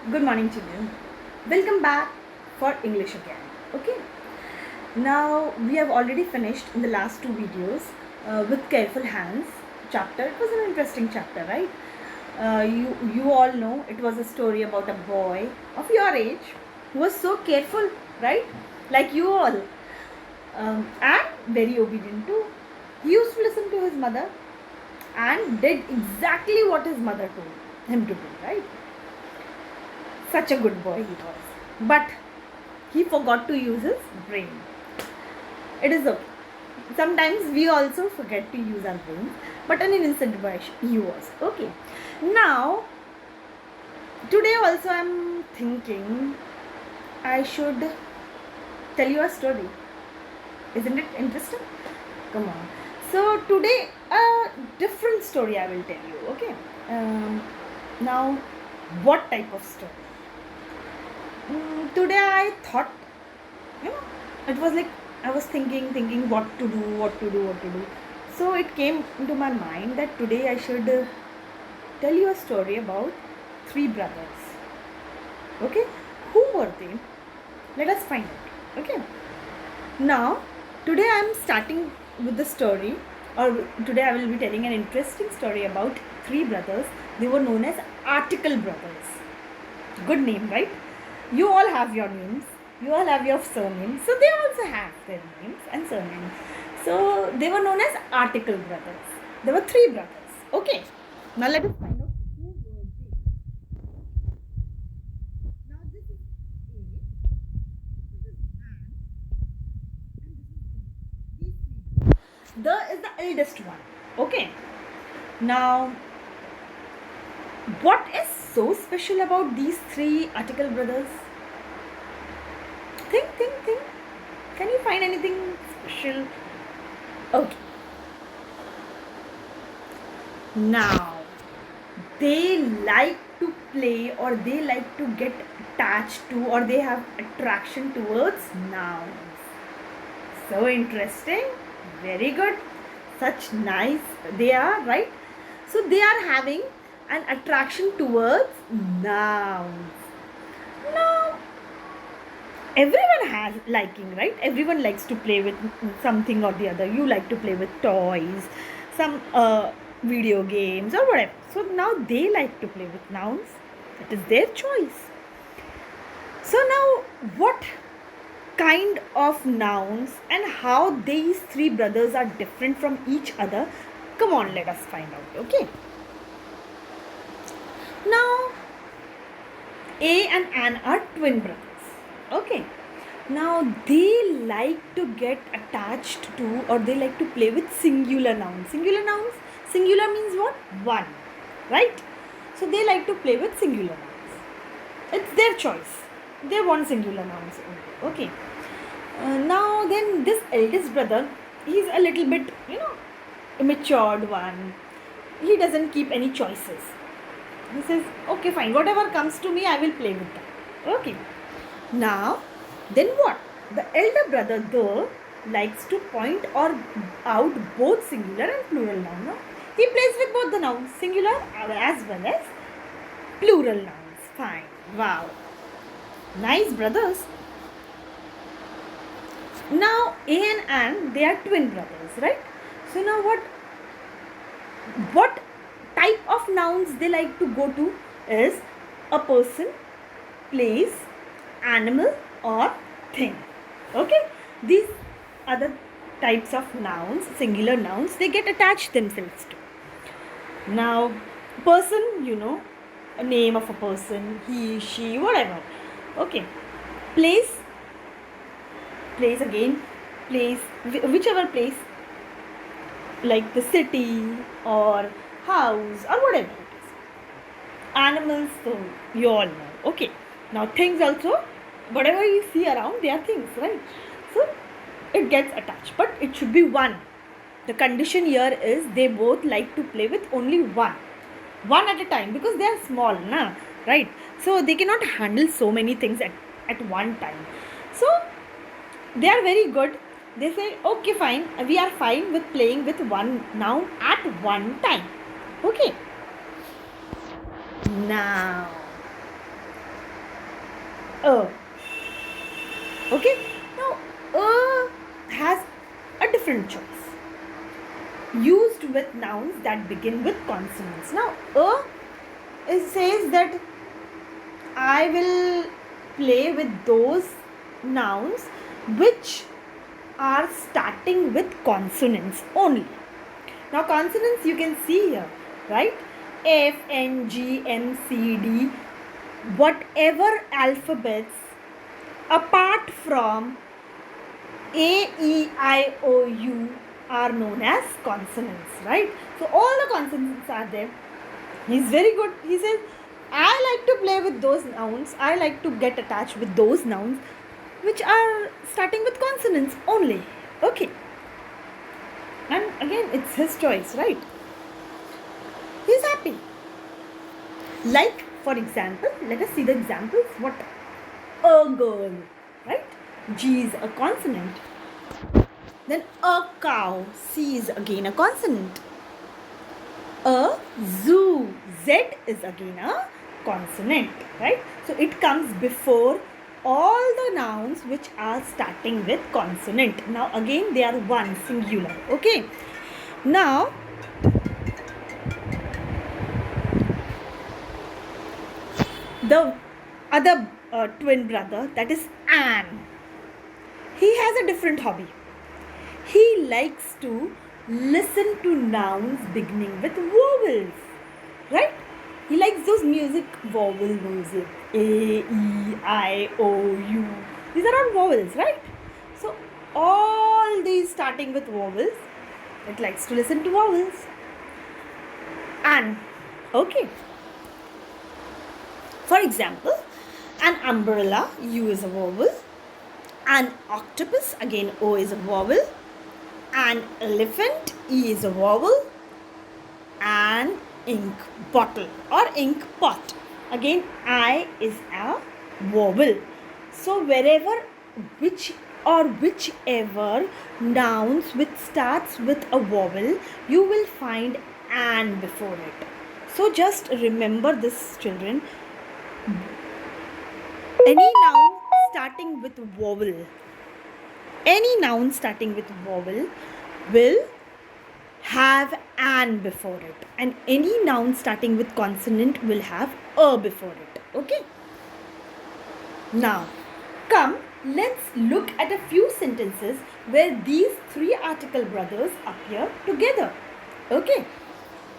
Good morning, children. Welcome back for English again. Okay. Now we have already finished in the last two videos with careful hands chapter. It was an interesting chapter, right? You all know it was a story about a boy of your age who was so careful, right? Like you all, and very obedient too. He used to listen to his mother and did exactly what his mother told him to do, right? Such a good boy he was. But he forgot to use his brain. It is okay. Sometimes we also forget to use our brains, but an innocent boy he was. Okay. Now, today also I'm thinking I should tell you a story. Isn't it interesting? Come on. So, today a different story I will tell you. Okay. Now, what type of story? Today I thought, it was like I was thinking what to do. So it came into my mind that today I should tell you a story about three brothers. Okay, who were they? Let us find out. Okay, now today I am starting with the story, or today I will be telling an interesting story about three brothers. They were known as article brothers. Good name, right? You all have your names, you all have your surnames, so they also have their names and surnames. So they were known as article brothers. There were three brothers. Okay, now let us find out who were they. Now this is A, this is Anne, and this is B. These three. The is the eldest one. Okay. Now, what is so special about these three article brothers? Think. Can you find anything special? Okay. Now, they like to play, or they like to get attached to, or they have attraction towards nouns. So interesting. Very good. Such nice they are, right? So they are having an attraction towards nouns. Now, everyone has liking, right? Everyone likes to play with something or the other. You like to play with toys, some video games or whatever. So now they like to play with nouns. It is their choice. So now, what kind of nouns and how these three brothers are different from each other? Come on, let us find out. Okay, now A and Anne are twin brothers. Okay, now they like to get attached to, or they like to play with singular nouns. Singular means what? One, right? So they like to play with singular nouns. It's their choice. They want singular nouns only. Okay. Now then, this eldest brother, he's a little bit, immature one. He doesn't keep any choices. He says, okay, fine, whatever comes to me, I will play with that. Okay. Now, then what? The elder brother, though, likes to point or out both singular and plural nouns. No? He plays with both the nouns, singular as well as plural nouns. Fine. Wow. Nice brothers. Now, A and Anne, they are twin brothers, right? So now what type of nouns they like to go to is a person, place, animal or thing. Okay, these are the types of nouns, singular nouns, they get attached themselves to. Now, person, a name of a person, he, she, whatever. Okay, place again, place, whichever place, like the city or house or whatever it is. Animals, so you all know. Okay, now things also, whatever you see around, they are things, right? So it gets attached, but it should be one. The condition here is they both like to play with only one at a time, because they are small, right? So they cannot handle so many things at one time. So they are very good. They say, okay, fine, we are fine with playing with one noun at one time. Okay. Now, A. Okay. Now A has a different choice. Used with nouns that begin with consonants. Now A says that I will play with those nouns which are starting with consonants only. Now consonants you can see here, right? F, N, G, M, C, D, whatever alphabets apart from A, E, I, O, U are known as consonants, right? So all the consonants are there. He's very good. He says, I like to play with those nouns. I like to get attached with those nouns which are starting with consonants only. Okay. And again, it's his choice, right? He's happy. Like, for example, let us see the examples. What? A girl, right? G is a consonant. Then a cow. C is again a consonant. A zoo. Z is again a consonant, right? So it comes before all the nouns which are starting with consonant. Now again they are one, singular. Okay. Now the other twin brother, that is Anne, he has a different hobby. He likes to listen to nouns beginning with vowels, right? He likes those vowel music. A, E, I, O, U. These are all vowels, right? So all these starting with vowels, it likes to listen to vowels. And, okay. For example, an umbrella, U is a vowel. An octopus, again O is a vowel. An elephant, E is a vowel. An ink bottle or ink pot, again I is a vowel. So wherever whichever nouns which starts with a vowel, you will find an before it. So just remember this, children. Any noun starting with vowel will have an before it, and any noun starting with consonant will have a before it. Okay. Now come, let's look at a few sentences where these three article brothers appear together. Okay,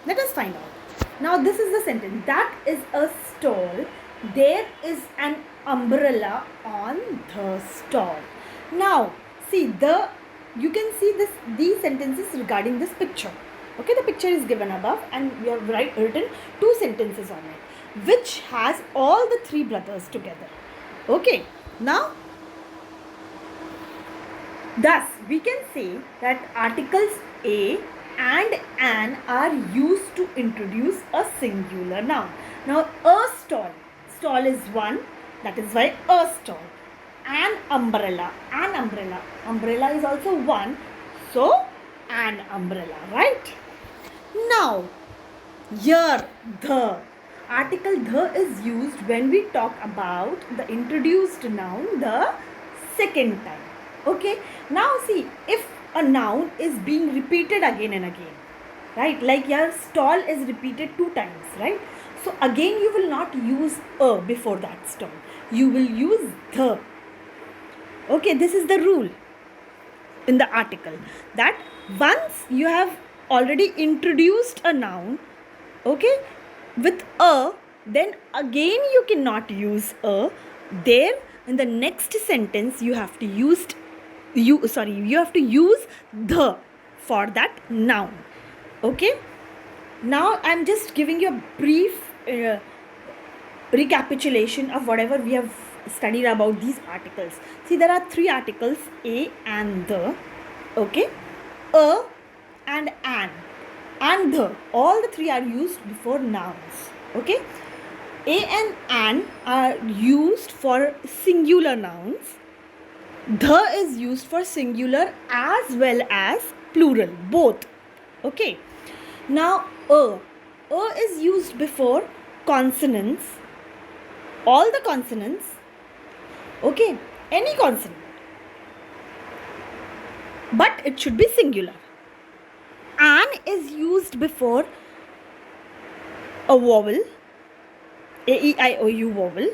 let us find out. Now this is the sentence. That is a stall. There is an umbrella on the stall. Now see, you can see these sentences regarding this picture. Okay, the picture is given above and we have written two sentences on it, which has all the three brothers together. Okay, now thus we can say that articles a and an are used to introduce a singular noun. Now a stall is one, that is why a stall. An umbrella is also one, so an umbrella, right? Now here the article the is used when we talk about the introduced noun the second time. Okay, now see, if a noun is being repeated again and again, right, like your stall is repeated 2 times, right? So again you will not use a before that stall, you will use the. Okay, this is the rule in the article, that once you have already introduced a noun, okay, with a, then again you cannot use a. There in the next sentence you have to use the for that noun. Okay, now I'm just giving you a brief recapitulation of whatever we have studied about these articles. See, there are 3 articles, a and the. Okay, a and an and the, all the 3 are used before nouns. Okay, a and an are used for singular nouns. The is used for singular as well as plural, both. Okay, now a is used before consonants, all the consonants, Okay, any consonant, but it should be singular. An is used before a vowel, a e I o u vowel.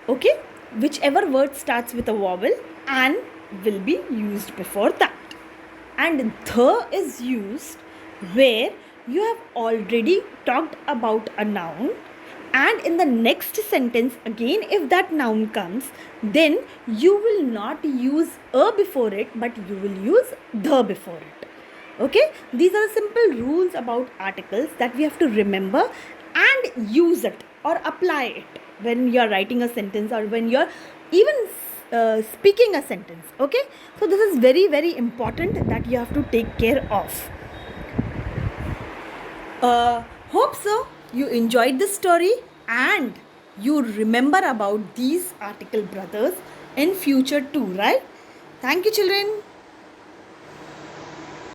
Okay, whichever word starts with a vowel, an will be used before that. And the is used where you have already talked about a noun, and in the next sentence again if that noun comes, then you will not use a before it, but you will use the before it. Okay, these are the simple rules about articles that we have to remember and use it or apply it when you are writing a sentence or when you are even speaking a sentence. Okay, so this is very very important that you have to take care of. Hope so you enjoyed this story and you remember about these article brothers in future too, right? Thank you, children.